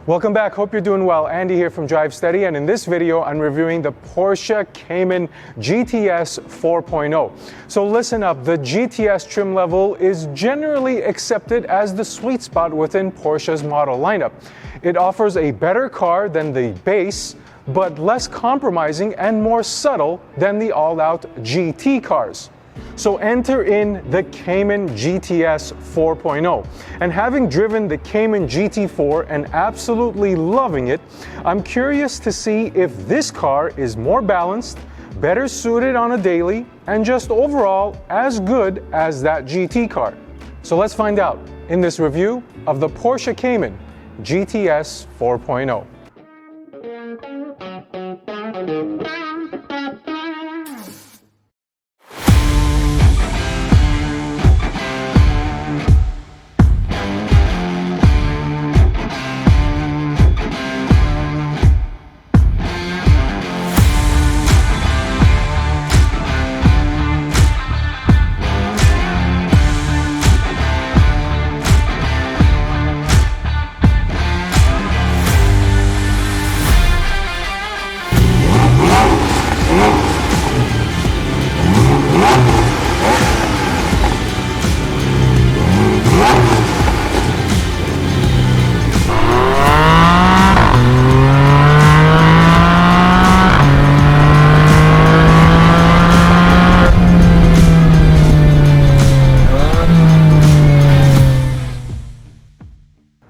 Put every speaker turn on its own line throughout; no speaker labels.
Welcome back, hope you're doing well. Andy here from Drive Steady, and in this video I'm reviewing the Porsche Cayman GTS 4.0. So listen up, the GTS trim level is generally accepted as the sweet spot within Porsche's model lineup. It offers a better car than the base, but less compromising and more subtle than the all-out GT cars. So enter in the Cayman GTS 4.0. And having driven the Cayman GT4 and absolutely loving it, I'm curious to see if this car is more balanced, better suited on a daily, and just overall as good as that GT car. So let's find out in this review of the Porsche Cayman GTS 4.0.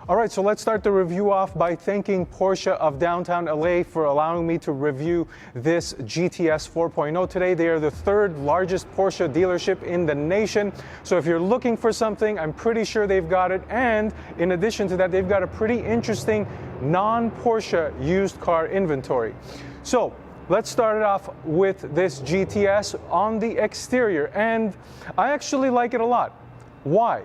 Alright, so let's start the review off by thanking Porsche of downtown LA for allowing me to review this GTS 4.0 today. They are the third largest Porsche dealership in the nation. So if you're looking for something, I'm pretty sure they've got it. And in addition to that, they've got a pretty interesting non-Porsche used car inventory. So let's start it off with this GTS on the exterior. And I actually like it a lot. Why?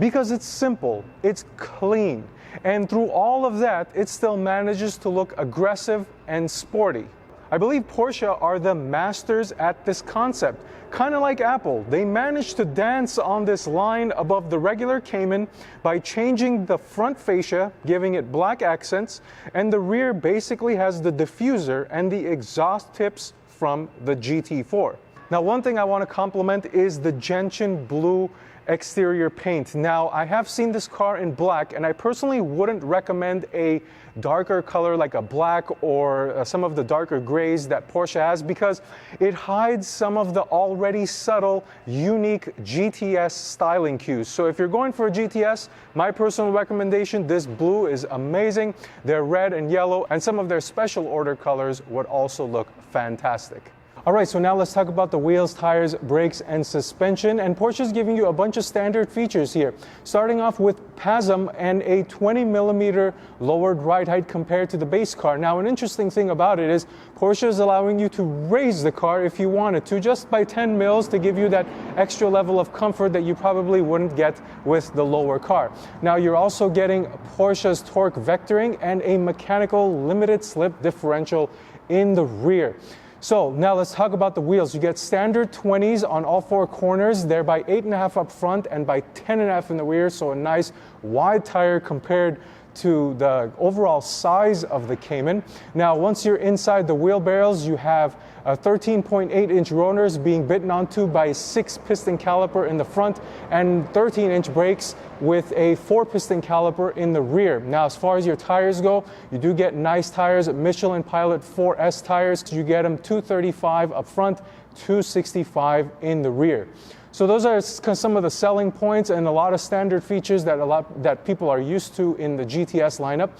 Because it's simple, it's clean, and through all of that, it still manages to look aggressive and sporty. I believe Porsche are the masters at this concept. Kind of like Apple, they managed to dance on this line above the regular Cayman by changing the front fascia, giving it black accents, and the rear basically has the diffuser and the exhaust tips from the GT4. Now, one thing I want to compliment is the gentian blue exterior paint. Now, I have seen this car in black, and I personally wouldn't recommend a darker color like a black or some of the darker grays that Porsche has, because it hides some of the already subtle, unique GTS styling cues. So if you're going for a GTS, my personal recommendation, this blue is amazing. Their red and yellow and some of their special order colors would also look fantastic. Alright, so now let's talk about the wheels, tires, brakes, and suspension. And Porsche's giving you a bunch of standard features here. Starting off with PASM and a 20mm lowered ride height compared to the base car. Now, an interesting thing about it is Porsche is allowing you to raise the car if you wanted to, just by 10 mils to give you that extra level of comfort that you probably wouldn't get with the lower car. Now, you're also getting Porsche's torque vectoring and a mechanical limited slip differential in the rear. So now let's talk about the wheels. You get standard 20s on all four corners. They're by 8.5 up front and by 10.5 in the rear. So a nice wide tire compared to the overall size of the Cayman. Now, once you're inside the wheel barrels, you have 13.8-inch rotors being bitten onto by a 6-piston caliper in the front and 13-inch brakes with a 4-piston caliper in the rear. Now, as far as your tires go, you do get nice tires, Michelin Pilot 4S tires. You get them 235 up front, 265 in the rear. So those are some of the selling points and a lot of standard features that people are used to in the GTS lineup.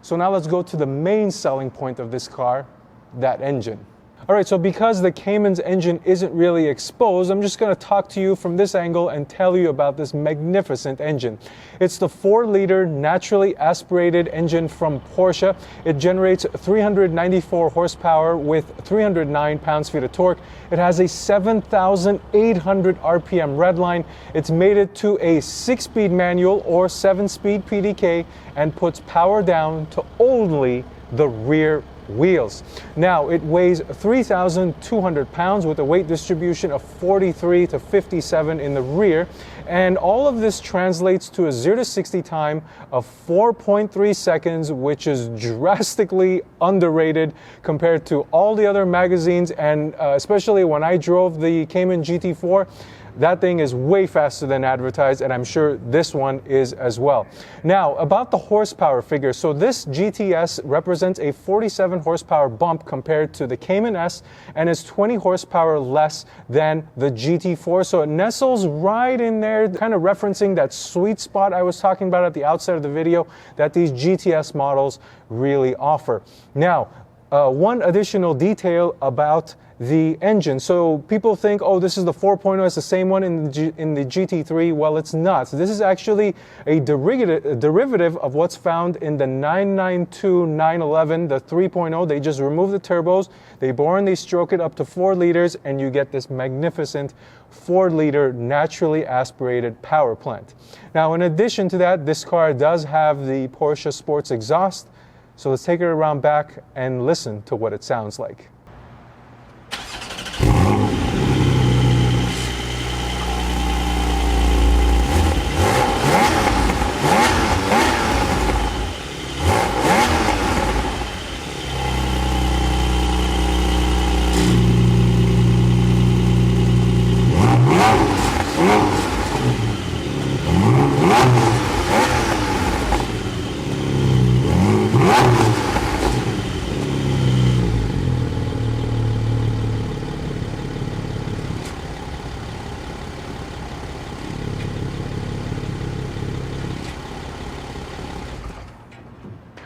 So now let's go to the main selling point of this car, that engine. Alright, so because the Cayman's engine isn't really exposed, I'm just going to talk to you from this angle and tell you about this magnificent engine. It's the 4-liter naturally aspirated engine from Porsche. It generates 394 horsepower with 309 pounds-feet of torque. It has a 7,800 RPM redline. It's mated to a 6-speed manual or 7-speed PDK and puts power down to only the rear wheels. Now, it weighs 3,200 pounds with a weight distribution of 43 to 57 in the rear, and all of this translates to a 0 to 60 time of 4.3 seconds, which is drastically underrated compared to all the other magazines, and especially when I drove the Cayman GT4, that thing is way faster than advertised, and I'm sure this one is as well. Now, about the horsepower figure. So this GTS represents a 47 horsepower bump compared to the Cayman S, and is 20 horsepower less than the GT4. So it nestles right in there, kind of referencing that sweet spot I was talking about at the outset of the video that these GTS models really offer. Now, one additional detail about the engine. So people think, oh, this is the 4.0, it's the same one in the GT3. Well, it's not. So this is actually a derivative of what's found in the 992 911, the 3.0. They just remove the turbos, they bore and they stroke it up to 4 liters, and you get this magnificent 4-liter naturally aspirated power plant. Now, in addition to that, this car does have the Porsche Sports exhaust. So let's take it around back and listen to what it sounds like.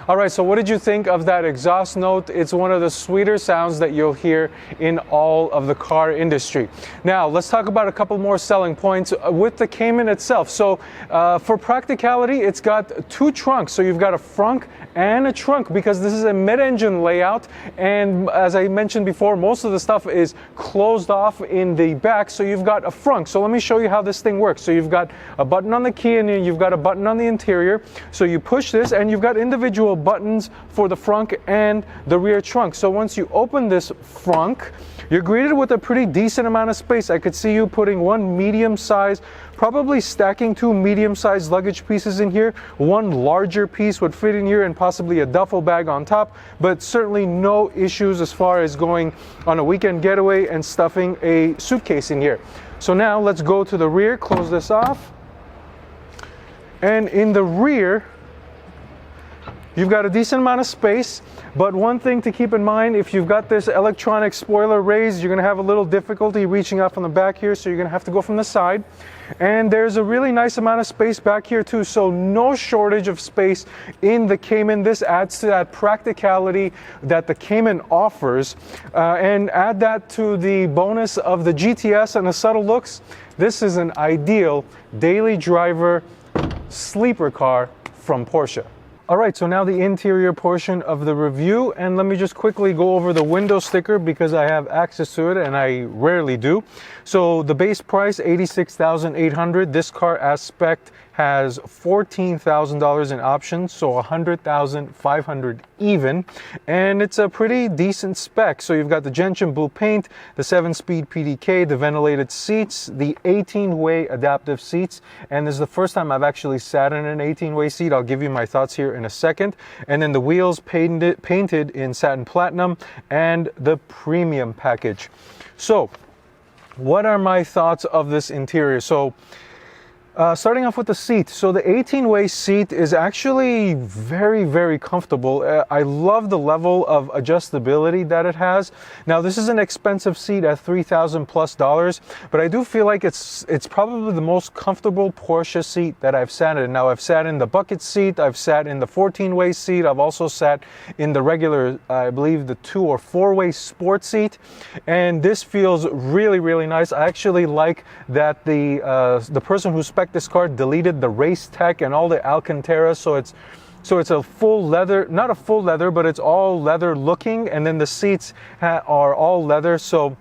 All right, so what did you think of that exhaust note? It's one of the sweeter sounds that you'll hear in all of the car industry. Now, let's talk about a couple more selling points with the Cayman itself. So for practicality, it's got 2 trunks. So you've got a frunk and a trunk because this is a mid-engine layout. And as I mentioned before, most of the stuff is closed off in the back. So you've got a frunk. So let me show you how this thing works. So you've got a button on the key and you've got a button on the interior. So you push this and you've got individual buttons for the frunk and the rear trunk. So once you open this frunk, you're greeted with a pretty decent amount of space. I could see you putting one medium size, probably stacking 2 medium-sized luggage pieces in here. One larger piece would fit in here and possibly a duffel bag on top, but certainly no issues as far as going on a weekend getaway and stuffing a suitcase in here. So now let's go to the rear, close this off. And in the rear, you've got a decent amount of space, but one thing to keep in mind, if you've got this electronic spoiler raised, you're going to have a little difficulty reaching out from the back here, so you're going to have to go from the side. And there's a really nice amount of space back here too, so no shortage of space in the Cayman. This adds to that practicality that the Cayman offers, and add that to the bonus of the GTS and the subtle looks. This is an ideal daily driver sleeper car from Porsche. All right, so now the interior portion of the review, and let me just quickly go over the window sticker because I have access to it and I rarely do. So the base price, $86,800. This car as spec has $14,000 in options, so $100,500 even, and it's a pretty decent spec. So you've got the gentian blue paint, the 7-speed PDK, the ventilated seats, the 18-way adaptive seats, and this is the first time I've actually sat in an 18-way seat. I'll give you my thoughts here in a second. And then the wheels painted in satin platinum, and the premium package. So what are my thoughts of this interior? So starting off with the seat. So the 18-way seat is actually very, very comfortable. I love the level of adjustability that it has. Now, this is an expensive seat at $3,000+, but I do feel like it's probably the most comfortable Porsche seat that I've sat in. Now, I've sat in the bucket seat, I've sat in the 14-way seat, I've also sat in the regular, I believe, the 2- or 4-way sport seat, and this feels really, really nice. I actually like that the person who spec'd this car deleted the race tech and all the Alcantara, so it's a full leather, not a full leather, but it's all leather looking, and then the seats are all leather. So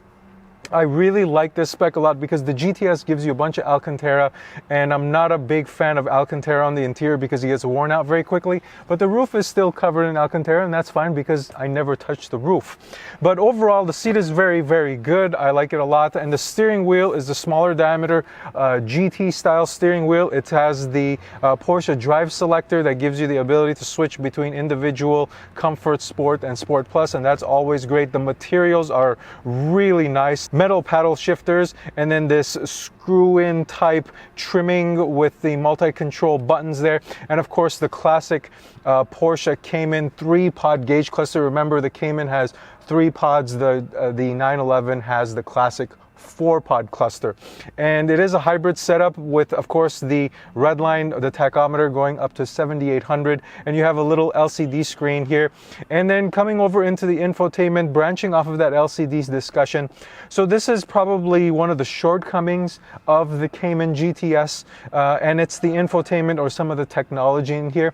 I really like this spec a lot because the GTS gives you a bunch of Alcantara, and I'm not a big fan of Alcantara on the interior because it gets worn out very quickly, but the roof is still covered in Alcantara, and that's fine because I never touch the roof. But overall, the seat is very, very good. I like it a lot, and the steering wheel is the smaller diameter GT style steering wheel. It has the Porsche drive selector that gives you the ability to switch between individual, comfort, sport, and sport plus, and that's always great. The materials are really nice. Metal paddle shifters, and then this screw-in type trimming with the multi-control buttons there, and of course the classic Porsche Cayman 3-pod gauge cluster. Remember, the Cayman has 3 pods, the 911 has the classic 4-pod cluster, and it is a hybrid setup with, of course, the red line, the tachometer going up to 7,800, and you have a little LCD screen here. And then coming over into the infotainment, branching off of that LCD discussion. So this is probably one of the shortcomings of the Cayman GTS, and it's the infotainment or some of the technology in here.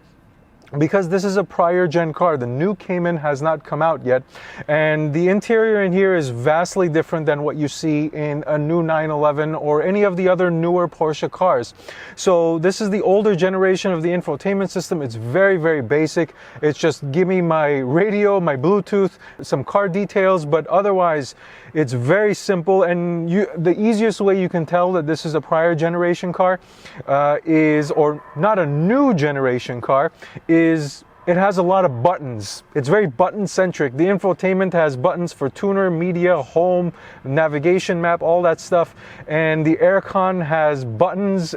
Because this is a prior gen car, the new Cayman has not come out yet, and the interior in here is vastly different than what you see in a new 911 or any of the other newer Porsche cars. So this is the older generation of the infotainment system. It's very, very basic. It's just give me my radio, my Bluetooth, some car details, but otherwise it's very simple. And the easiest way you can tell that this is a prior generation car or not a new generation car, is it has a lot of buttons. It's very button centric. The infotainment has buttons for tuner, media, home, navigation map, all that stuff. And the aircon has buttons.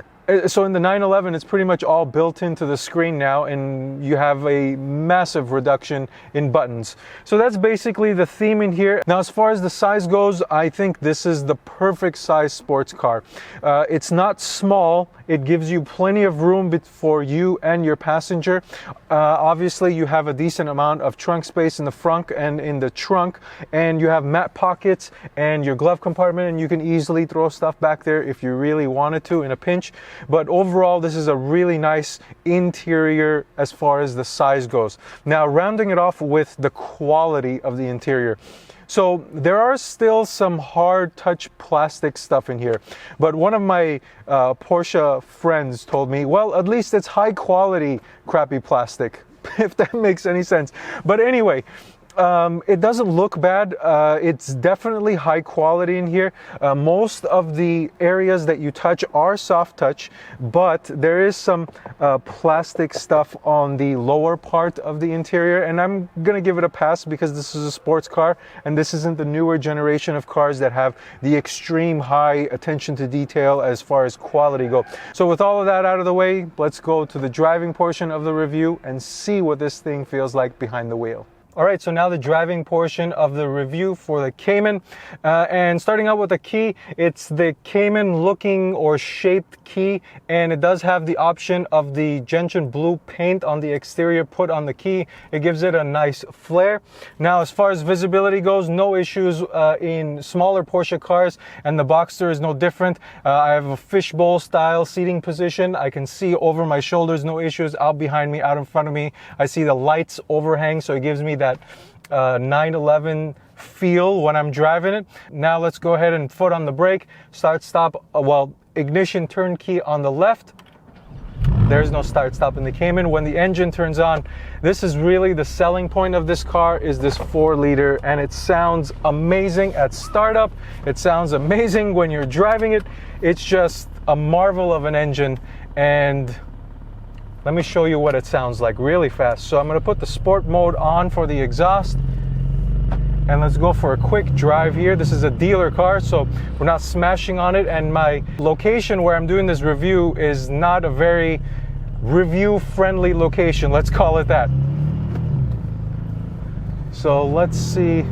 So in the 911, it's pretty much all built into the screen now, and you have a massive reduction in buttons. So that's basically the theme in here. Now, as far as the size goes, I think this is the perfect size sports car. It's not small. It gives you plenty of room for you and your passenger. Obviously, you have a decent amount of trunk space in the front and in the trunk, and you have mat pockets and your glove compartment, and you can easily throw stuff back there if you really wanted to in a pinch. But overall, this is a really nice interior as far as the size goes. Now, rounding it off with the quality of the interior. So there are still some hard touch plastic stuff in here, but one of my Porsche friends told me, well, at least it's high quality crappy plastic, if that makes any sense. But anyway, it doesn't look bad. It's definitely high quality in here. Most of the areas that you touch are soft touch, but there is some plastic stuff on the lower part of the interior, and I'm gonna give it a pass because this is a sports car and this isn't the newer generation of cars that have the extreme high attention to detail as far as quality go. So with all of that out of the way, let's go to the driving portion of the review and see what this thing feels like behind the wheel. All right, so now the driving portion of the review for the Cayman. And starting out with the key, it's the Cayman looking or shaped key, and it does have the option of the gentian blue paint on the exterior put on the key. It gives it a nice flare. Now, as far as visibility goes, no issues in smaller Porsche cars, and the Boxster is no different. I have a fishbowl style seating position. I can see over my shoulders, no issues. Out behind me, out in front of me, I see the lights overhang, so it gives me that 911 feel when I'm driving it. Now let's go ahead and foot on the brake, start stop, ignition turn key on the left. There's no start stop in the Cayman. When the engine turns on, this is really the selling point of this car, is this 4-liter, and it sounds amazing at startup. It sounds amazing when you're driving it. It's just a marvel of an engine, and let me show you what it sounds like really fast. So I'm going to put the sport mode on for the exhaust, and let's go for a quick drive here. This is a dealer car, so we're not smashing on it, and my location where I'm doing this review is not a very review-friendly location, let's call it that. So let's see.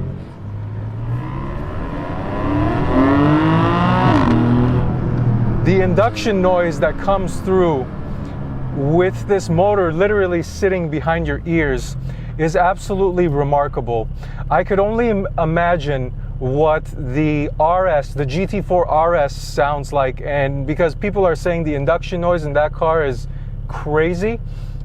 The induction noise that comes through with this motor literally sitting behind your ears is absolutely remarkable. I could only imagine what the RS, the GT4 RS sounds like, and because people are saying the induction noise in that car is crazy,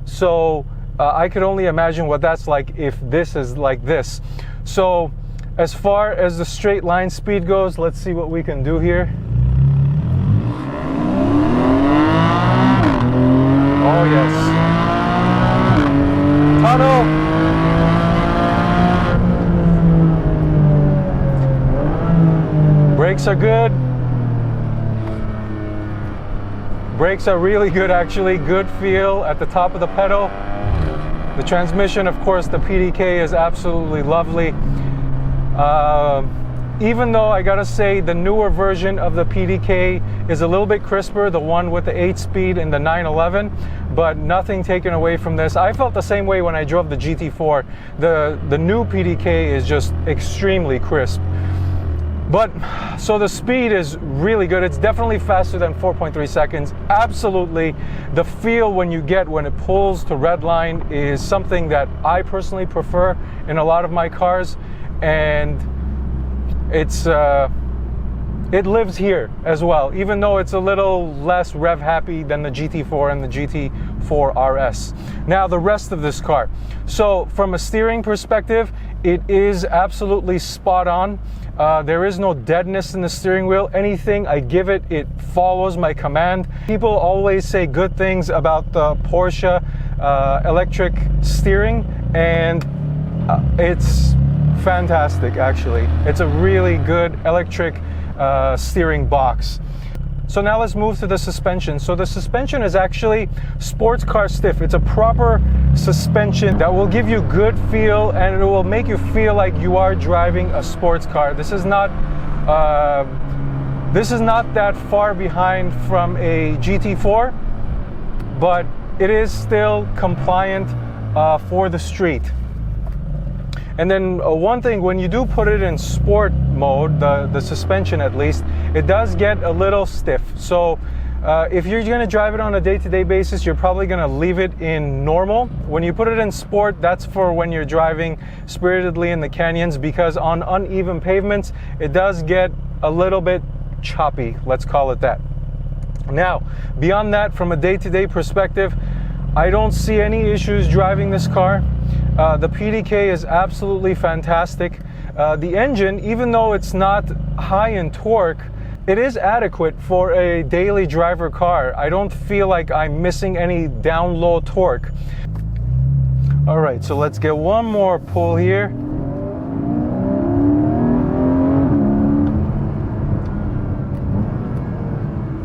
so I could only imagine what that's like if this is like this. So As far as the straight line speed goes, let's see what we can do here. Oh yes. Tunnel. Brakes are good. Brakes are really good actually. Good feel at the top of the pedal. The transmission, of course, the PDK is absolutely lovely. Even though I gotta say the newer version of the PDK is a little bit crisper, the one with the 8-speed and the 911, but nothing taken away from this. I felt the same way when I drove the GT4. The new PDK is just extremely crisp. But, so the speed is really good. It's definitely faster than 4.3 seconds. Absolutely. The feel when you get when it pulls to red line is something that I personally prefer in a lot of my cars. And it's it lives here as well, even though it's a little less rev happy than the GT4 and the GT4 RS. Now the rest of this car. So from a steering perspective, it is absolutely spot on. There is no deadness in the steering wheel. Anything I give it, it follows my command. People always say good things about the Porsche electric steering, and it's fantastic actually. It's a really good electric steering box. So now let's move to the suspension. So the suspension is actually sports car stiff. It's a proper suspension that will give you good feel, and it will make you feel like you are driving a sports car. This is not that far behind from a GT4, but it is still compliant for the street. And then one thing, when you do put it in sport mode, the suspension at least, it does get a little stiff. So if you're going to drive it on a day-to-day basis, you're probably going to leave it in normal. When you put it in sport, that's for when you're driving spiritedly in the canyons, because on uneven pavements, it does get a little bit choppy, let's call it that. Now, beyond that, from a day-to-day perspective, I don't see any issues driving this car. The PDK is absolutely fantastic. The engine, even though it's not high in torque, it is adequate for a daily driver car. I don't feel like I'm missing any down low torque. All right, so let's get one more pull here.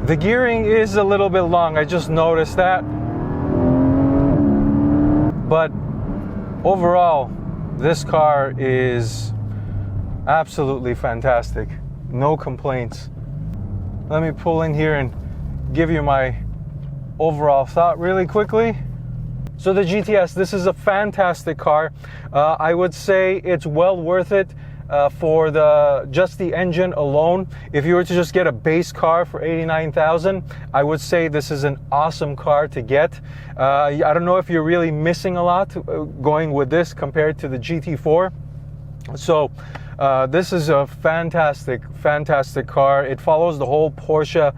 The gearing is a little bit long, I just noticed that. But overall, this car is absolutely fantastic. No complaints. Let me pull in here and give you my overall thought really quickly. So the GTS, this is a fantastic car. I would say it's well worth it for just the engine alone. If you were to just get a base car for $89,000, I would say this is an awesome car to get. I don't know if you're really missing a lot going with this compared to the GT4. So this is a fantastic car. It follows the whole Porsche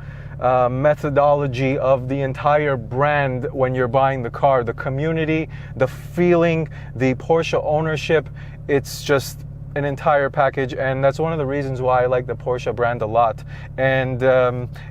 methodology of the entire brand when you're buying the car. The community, the feeling, the Porsche ownership, it's just an entire package, and that's one of the reasons why I like the Porsche brand a lot. And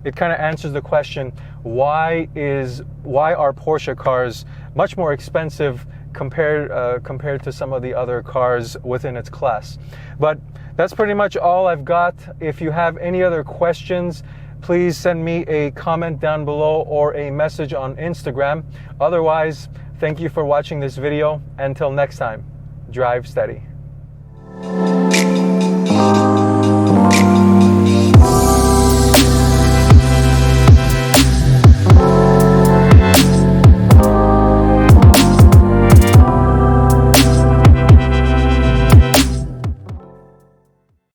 it kind of answers the question, why are Porsche cars much more expensive compared to some of the other cars within its class. But that's pretty much all I've got. If you have any other questions, please send me a comment down below or a message on Instagram. Otherwise, thank you for watching this video. Until next time, drive steady.